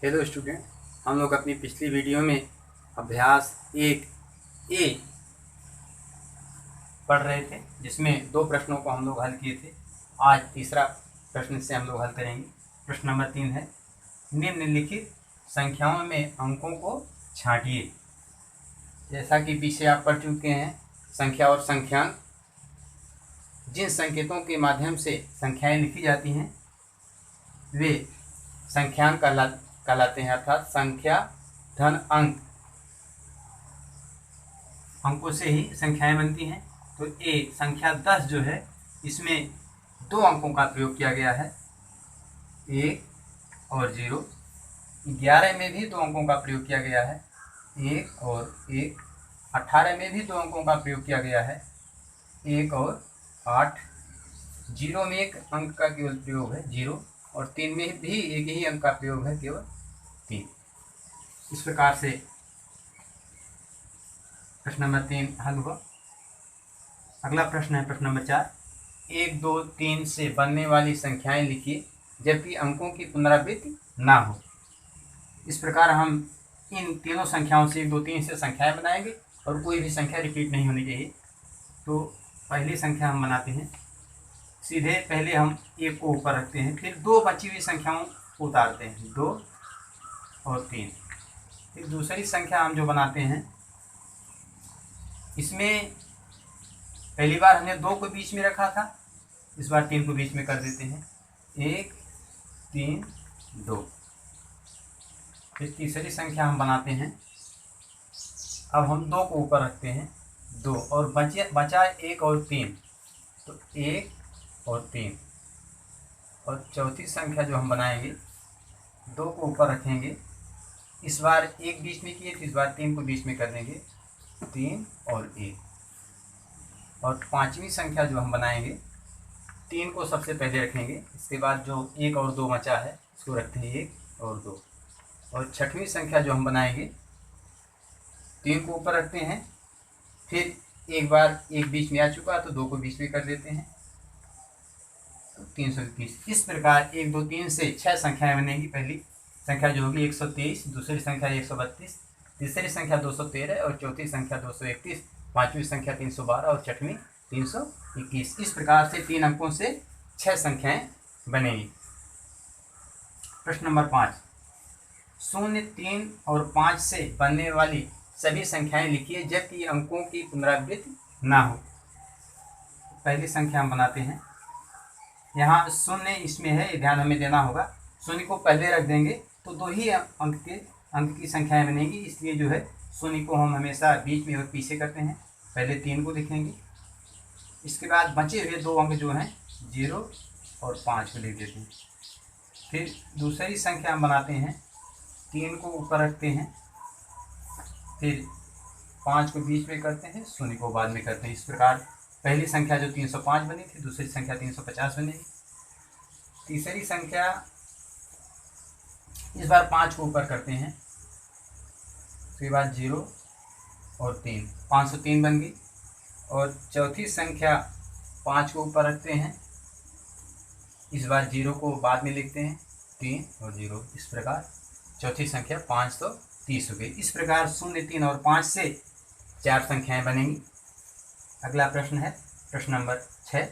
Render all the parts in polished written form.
Hello student, हम लोग अपनी पिछली वीडियो में अभ्यास 1A पढ़ रहे थे, जिसमें 2 प्रश्नों को हम लोग हल किए थे। आज तीसरा प्रश्न से हम लोग हल करेंगे। प्रश्न नंबर 3 है, निम्नलिखित संख्याओं में अंकों को छांटिए। जैसा कि पीछे आप पढ़ चुके हैं, संख्या और संख्यांक जिन संकेतों के माध्यम से संख्याएं लिखी जाती हैं वे संख्यांक कहलाते हैं, अर्थात संख्या धन अंक, अंकों से ही संख्याएं बनती हैं। तो एक संख्या 10 जो है, इसमें 2 अंकों का प्रयोग किया गया है, 1 और 0। 11 में भी 2 अंकों का प्रयोग किया गया है, 1 और 1। 18 में भी 2 अंकों का प्रयोग किया गया है, 1 और 8। 0 में 1 अंक का केवल प्रयोग है, 0। और 3 में भी एक ही अंक का प्रयोग है, केवल 3। इस प्रकार से प्रश्न नंबर 3 हल हुआ। अगला प्रश्न है प्रश्न नंबर 4, 1, 2, 3 से बनने वाली संख्याएं लिखिए जबकि अंकों की पुनरावृत्ति ना हो। इस प्रकार हम इन तीनों संख्याओं से 1, 2, 3 से संख्याएं बनाएंगे और कोई भी संख्या रिपीट नहीं होनी चाहिए। तो पहली संख्या हम बनाते हैं, सीधे पहले हम 1 को ऊपर रखते हैं, फिर 2 बची हुई संख्याओं को उतारते हैं, 2 और 3। फिर दूसरी संख्या हम जो बनाते हैं, इसमें पहली बार हमने 2 को बीच में रखा था, इस बार 3 को बीच में कर देते हैं, 1, 3, 2। फिर तीसरी संख्या हम बनाते हैं, अब हम 2 को ऊपर रखते हैं, 2 और बचा 1 और 3, तो 1 और 3। और चौथी संख्या जो हम बनाएंगे, 2 को ऊपर रखेंगे, इस बार 1 बीच में किए, इस बार 3 को बीच में कर देंगे, 3 और 1। और पांचवी संख्या जो हम बनाएंगे, 3 को सबसे पहले रखेंगे, इसके बाद जो 1 और 2 बचा है इसको रखते हैं, 1 और 2। और छठवीं संख्या जो हम बनाएंगे, 3 को ऊपर रखते हैं, फिर एक बार 1 बीच में आ चुका तो 2 को बीच में कर देते हैं, तो 321। इस प्रकार 1, 2, 3 से 6 संख्याएं बनेंगी। पहली संख्या जो होगी 123, दूसरी संख्या 132, तीसरी संख्या 213 और चौथी संख्या 231, पांचवी संख्या 312 और छठवीं 321। इस प्रकार से 3 अंकों से 6 संख्याएं बनेंगी। प्रश्न नंबर 5, 0, 3 और 5 से बनने वाली सभी संख्याएं लिखिए जबकि अंकों की पुनरावृत्ति ना हो। पहली संख्या हम बनाते हैं, यहाँ 0 इसमें है, ये ध्यान हमें देना होगा। 0 को पहले रख देंगे तो 2 ही अंक की संख्याएं बनेगी, इसलिए जो है 0 को हम हमेशा बीच में और पीछे करते हैं। पहले 3 को लिखेंगे, इसके बाद बचे हुए 2 अंक जो हैं 0 और 5 को लिख देते हैं। फिर दूसरी संख्या हम बनाते हैं, 3 को ऊपर रखते हैं, फिर 5 को बीच में करते हैं, 0 को बाद में करते हैं। इस प्रकार पहली संख्या जो 305 बनी थी, दूसरी संख्या 350 बनेगी। तीसरी संख्या इस बार 5 को ऊपर करते हैं, उसके बाद 0 और 3, 503 बन गई। और चौथी संख्या 5 को ऊपर रखते हैं, इस बार 0 को बाद में लिखते हैं, 3 और 0। इस प्रकार चौथी संख्या 530 हो गई। इस प्रकार 0, 3 और 5 से 4 संख्याएं बनेंगी। अगला प्रश्न है प्रश्न नंबर 6,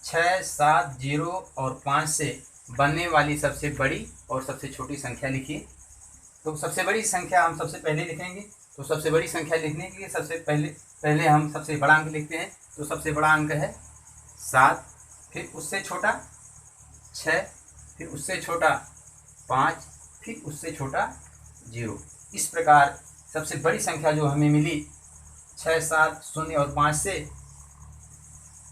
6, 7, 0 और 5 से बनने वाली सबसे बड़ी और सबसे छोटी संख्या लिखिए। तो सबसे बड़ी संख्या हम सबसे पहले लिखेंगे, तो सबसे बड़ी संख्या लिखने के लिए सबसे पहले हम सबसे बड़ा अंक लिखते हैं। तो सबसे बड़ा अंक है 7, फिर उससे छोटा 6, फिर उससे छोटा 5, फिर उससे छोटा 0। इस प्रकार सबसे बड़ी संख्या जो हमें मिली 6, 7, 0 और 5 से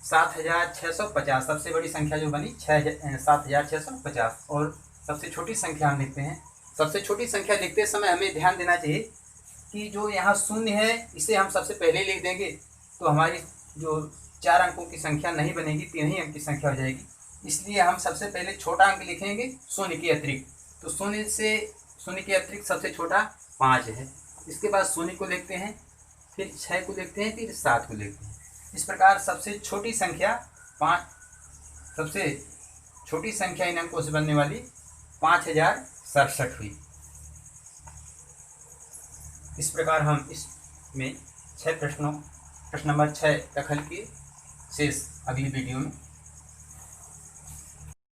7650, सबसे बड़ी संख्या जो बनी 7650। और सबसे छोटी संख्या हम लिखते हैं। सबसे छोटी संख्या लिखते समय हमें ध्यान देना चाहिए कि जो यहाँ 0 है इसे हम सबसे पहले लिख देंगे तो हमारी जो 4 अंकों की संख्या नहीं बनेगी, 3 ही अंक की संख्या हो जाएगी। इसलिए हम सबसे पहले छोटा अंक लिखेंगे 0 के अतिरिक्त। तो 0 के अतिरिक्त सबसे छोटा 5 है। इसके बाद 0 को लिखते हैं, फिर 6 को लिखते हैं, फिर 7 को लिखते हैं। इस प्रकार सबसे छोटी संख्या 5, सबसे छोटी संख्या इन अंकों से बनने वाली 5067 हुई। इस प्रकार हम इसमें 6 प्रश्न नंबर 6 का हल के शेष अगली वीडियो में